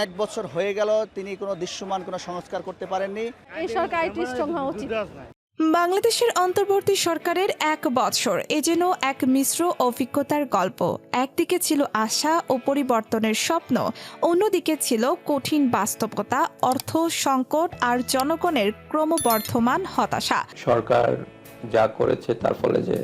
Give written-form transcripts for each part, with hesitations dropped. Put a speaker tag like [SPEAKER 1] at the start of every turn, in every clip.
[SPEAKER 1] এক বছর হয়ে গেল তিনি কোনো দৃশ্যমান কোনো সংস্কার করতে পারেননি।
[SPEAKER 2] এই সরকার আইটি স্ট্রং হওয়া উচিত।
[SPEAKER 3] বাংলাদেশের অন্তর্বর্তী সরকারের এক বছর এ যেন এক মিশ্র অভিজ্ঞতার গল্প। একদিকে ছিল আশা ও পরিবর্তনের স্বপ্ন, অন্যদিকে ছিল কঠিন বাস্তবতা, অর্থ সংকট আর জনগণের ক্রমবর্ধমান হতাশা।
[SPEAKER 4] সরকার যা করেছে তার ফলে যে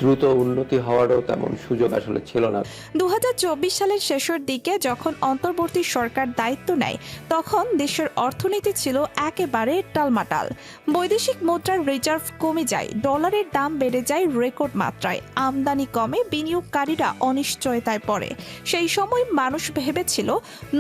[SPEAKER 4] দ্রুত উন্নতি হওয়ারও তেমন সুযোগ আসলে ছিল না।
[SPEAKER 3] 2024 সালের শেষের দিকে যখন অন্তর্বর্তী সরকার দায়িত্ব নেয় তখন দেশের অর্থনীতি ছিল একেবারে টালমাটাল। বৈদেশিক মুদ্রার রিজার্ভ কমে যায়, ডলারের দাম বেড়ে যায় রেকর্ড মাত্রায়, আমদানি কমে, বিনিয়োগকারীরা অনিশ্চয়তায় পড়ে। সেই সময় মানুষ ভেবেছিল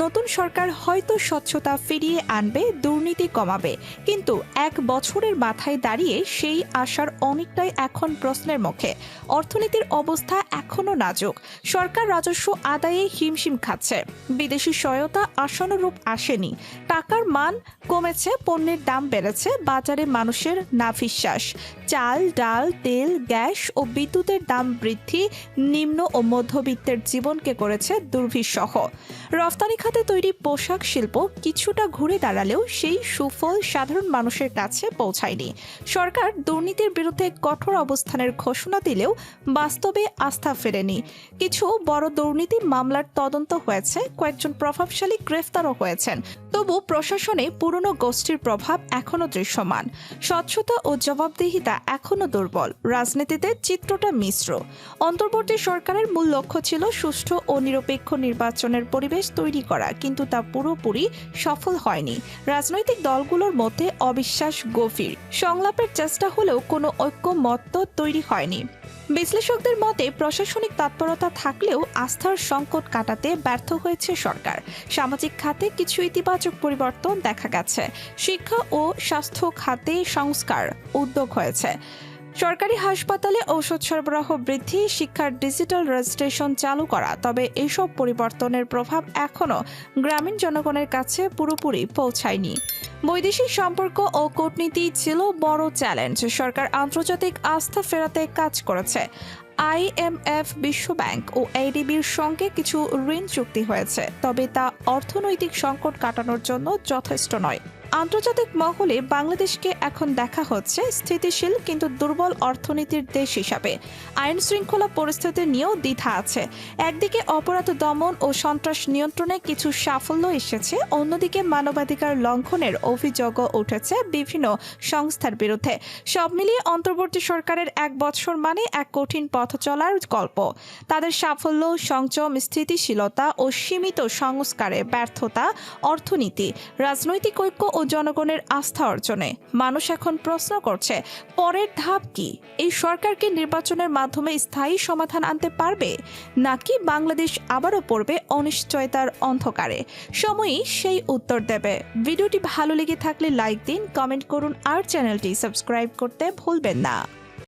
[SPEAKER 3] নতুন সরকার হয়তো স্বচ্ছতা ফিরিয়ে আনবে, দুর্নীতি কমাবে। কিন্তু এক বছরের মাথায় দাঁড়িয়ে সেই আশার অনেকটাই এখন প্রশ্নের মুখে। অর্থনীতির অবস্থা এখনো নাজুক, সরকার রাজস্ব আদায়ে হিমশিম খাচ্ছে, বিদেশি সহায়তা আশানুরূপ আসেনি, টাকার মান কমেছে, পণ্যের দাম বেড়েছে, বাজারে মানুষের নাভিশ্বাস। চাল, ডাল, তেল, গ্যাস ও বিদ্যুতের দাম বৃদ্ধি নিম্ন ও মধ্যবিত্তের জীবনকে করেছে দুর্বিষহ। রফতানি খাতে তৈরি পোশাক শিল্প কিছুটা ঘুরে দাঁড়ালেও সেই সুফল সাধারণ মানুষের কাছে পৌঁছায়নি। সরকার দুর্নীতির বিরুদ্ধে কঠোর অবস্থানের ঘোষণা দিলেও বাস্তবে আস্থা ফেরেনি। কিছু বড় দুর্নীতি মামলার তদন্ত হয়েছে, কয়েকজন প্রভাবশালী গ্রেফতারও হয়েছেন, তবু প্রশাসনে পুরনো গোষ্ঠীর প্রভাব এখনো দৃশ্যমান। স্বচ্ছতা ও জবাবদিহিতা এখনো দুর্বল, রাজনীতিতে চিত্রটা মিশ্র। অন্তর্বর্তী সরকারের মূল লক্ষ্য ছিল সুষ্ঠু ও নিরপেক্ষ নির্বাচনের পরিবেশ তৈরি করা, কিন্তু তা পুরোপুরি সফল হয়নি। রাজনৈতিক দলগুলোর মধ্যে অবিশ্বাস গভীর, সংলাপের চেষ্টা হলেও কোনো ঐক্যমত্য তৈরি হয়নি। বিশ্লেষকদের মতে প্রশাসনিক তৎপরতা থাকলেও আস্থার সংকট কাটাতে ব্যর্থ হয়েছে সরকার। সামাজিক খাতে কিছু ইতিবাচক পরিবর্তন দেখা গেছে, শিক্ষা ও স্বাস্থ্য খাতে সংস্কার উদ্যোগ হয়েছে। সরকারি হাসপাতালে ঔষধ সরবরাহ বৃদ্ধি, শিক্ষার ডিজিটাল রেজিস্ট্রেশন চালু করা। তবে এইসব পরিবর্তনের প্রভাব এখনও গ্রামীণ জনগণের কাছে পুরোপুরি পৌঁছায়নি। বৈদেশিক সম্পর্ক ও কূটনীতি ছিল বড় চ্যালেঞ্জ। সরকার আন্তর্জাতিক আস্থা ফেরাতে কাজ করেছে। IMF, বিশ্বব্যাংক ও ADBর সঙ্গে কিছু ঋণ চুক্তি হয়েছে, তবে তা অর্থনৈতিক সংকট কাটানোর জন্য যথেষ্ট নয়। আন্তর্জাতিক মহলে বাংলাদেশকে এখন দেখা হচ্ছে স্থিতিশীল কিন্তু দুর্বল অর্থনীতির দেশ হিসাবে। আইন শৃঙ্খলা পরিস্থিতি নিয়েও দ্বিধা আছে। একদিকে অপরাধ দমন ও সন্ত্রাস নিয়ন্ত্রণে কিছু সাফল্য এসেছে, অন্যদিকে মানবাধিকার লঙ্ঘনের অভিযোগও উঠেছে বিভিন্ন সংস্থার বিরুদ্ধে। সব মিলিয়ে অন্তর্বর্তী সরকারের এক বছর মানে এক কঠিন পথ চলার গল্প। তাদের সাফল্য, সংযম, স্থিতিশীলতা ও সীমিত সংস্কারে ব্যর্থতা, অর্থনীতি, রাজনৈতিক ঐক্য ও জনগণের আস্থা অর্জনে। মানুষ এখন প্রশ্ন করছে পরের ধাপ কি? এই সরকার কি নির্বাচনের মাধ্যমে স্থায়ী সমাধান আনতে পারবে, নাকি বাংলাদেশ আবারও পড়বে অনিশ্চয়তার অন্ধকারে? সময়ই সেই উত্তর দেবে। ভিডিওটি ভালো লেগে থাকলে লাইক দিন, কমেন্ট করুন আর চ্যানেলটি সাবস্ক্রাইব করতে ভুলবেন না।